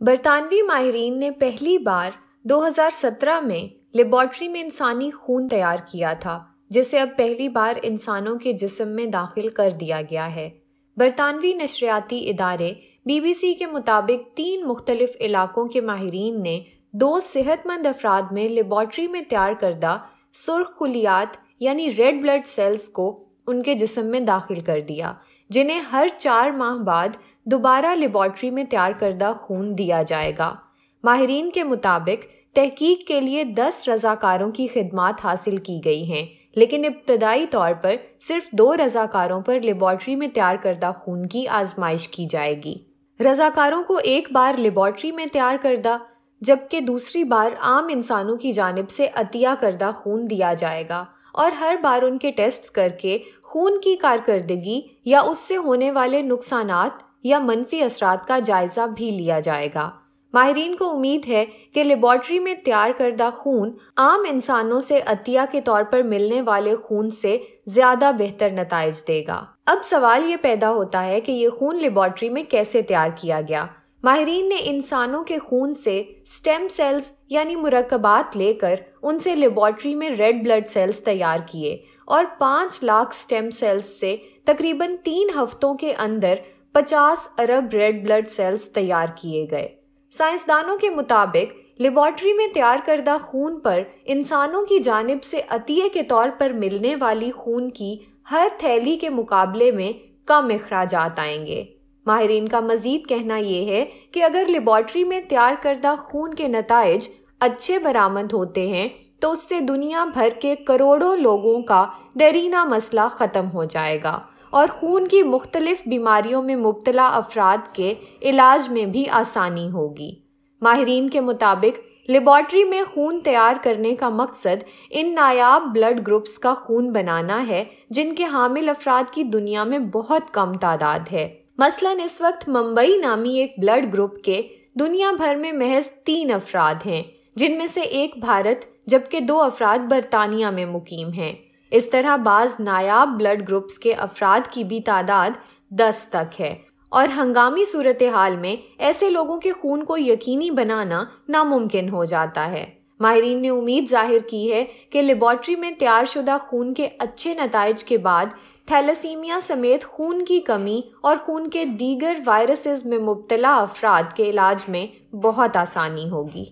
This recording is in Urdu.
برطانوی ماہرین نے پہلی بار 2017 میں لیبارٹری میں انسانی خون تیار کیا تھا، جسے اب پہلی بار انسانوں کے جسم میں داخل کر دیا گیا ہے۔ برطانوی نشریاتی ادارے BBC کے مطابق 3 مختلف علاقوں کے ماہرین نے 2 صحت مند افراد میں لیبارٹری میں تیار کردہ سرخ خلیات یعنی ریڈ بلڈ سیلز کو ان کے جسم میں داخل کر دیا، جنہیں ہر 4 ماہ بعد دوبارہ لیبارٹری میں تیار کردہ خون دیا جائے گا۔ ماہرین کے مطابق تحقیق کے لیے 10 رضاکاروں کی خدمات حاصل کی گئی ہیں، لیکن ابتدائی طور پر صرف 2 رضاکاروں پر لیبارٹری میں تیار کردہ خون کی آزمائش کی جائے گی۔ رضاکاروں کو ایک بار لیبارٹری میں تیار کردہ جبکہ دوسری بار عام انسانوں کی جانب سے عطیہ کردہ خون دیا جائے گا، اور ہر بار ان کے ٹیسٹ کر کے خون کی کارکردگی یا اس سے ہونے والے نقصانات یا منفی اثرات کا جائزہ بھی لیا جائے گا۔ ماہرین کو امید ہے کہ لیبارٹری میں تیار کردہ خون عام انسانوں سے عطیہ کے طور پر ملنے والے خون سے زیادہ بہتر نتائج دے گا۔ اب سوال یہ پیدا ہوتا ہے کہ یہ خون لیبارٹری میں کیسے تیار کیا گیا؟ ماہرین نے انسانوں کے خون سے سٹیم سیلز یعنی مرکبات لے کر ان سے لیبارٹری میں ریڈ بلڈ سیلز تیار کیے، اور 5 لاکھ سٹیم سیلز سے تقریباً 3 ہفتوں کے اندر 50 ارب ریڈ بلڈ سیلز تیار کیے گئے۔ سائنسدانوں کے مطابق لیبارٹری میں تیار کردہ خون پر انسانوں کی جانب سے عطیے کے طور پر ملنے والی خون کی ہر تھیلی کے مقابلے میں کم اخراجات آئیں گے۔ ماہرین کا مزید کہنا یہ ہے کہ اگر لیبارٹری میں تیار کردہ خون کے نتائج اچھے برآمد ہوتے ہیں تو اس سے دنیا بھر کے کروڑوں لوگوں کا دیرینہ مسئلہ ختم ہو جائے گا، اور خون کی مختلف بیماریوں میں مبتلا افراد کے علاج میں بھی آسانی ہوگی۔ ماہرین کے مطابق لیبارٹری میں خون تیار کرنے کا مقصد ان نایاب بلڈ گروپس کا خون بنانا ہے جن کے حامل افراد کی دنیا میں بہت کم تعداد ہے۔ مثلاً اس وقت ممبئی نامی ایک بلڈ گروپ کے دنیا بھر میں محض 3 افراد ہیں، جن میں سے ایک بھارت جبکہ 2 افراد برطانیہ میں مقیم ہیں۔ اس طرح بعض نایاب بلڈ گروپس کے افراد کی بھی تعداد 10 تک ہے، اور ہنگامی صورتحال میں ایسے لوگوں کے خون کو یقینی بنانا ناممکن ہو جاتا ہے۔ ماہرین نے امید ظاہر کی ہے کہ لیبارٹری میں تیار شدہ خون کے اچھے نتائج کے بعد تھیلیسیمیا سمیت خون کی کمی اور خون کے دیگر وائرسز میں مبتلا افراد کے علاج میں بہت آسانی ہوگی۔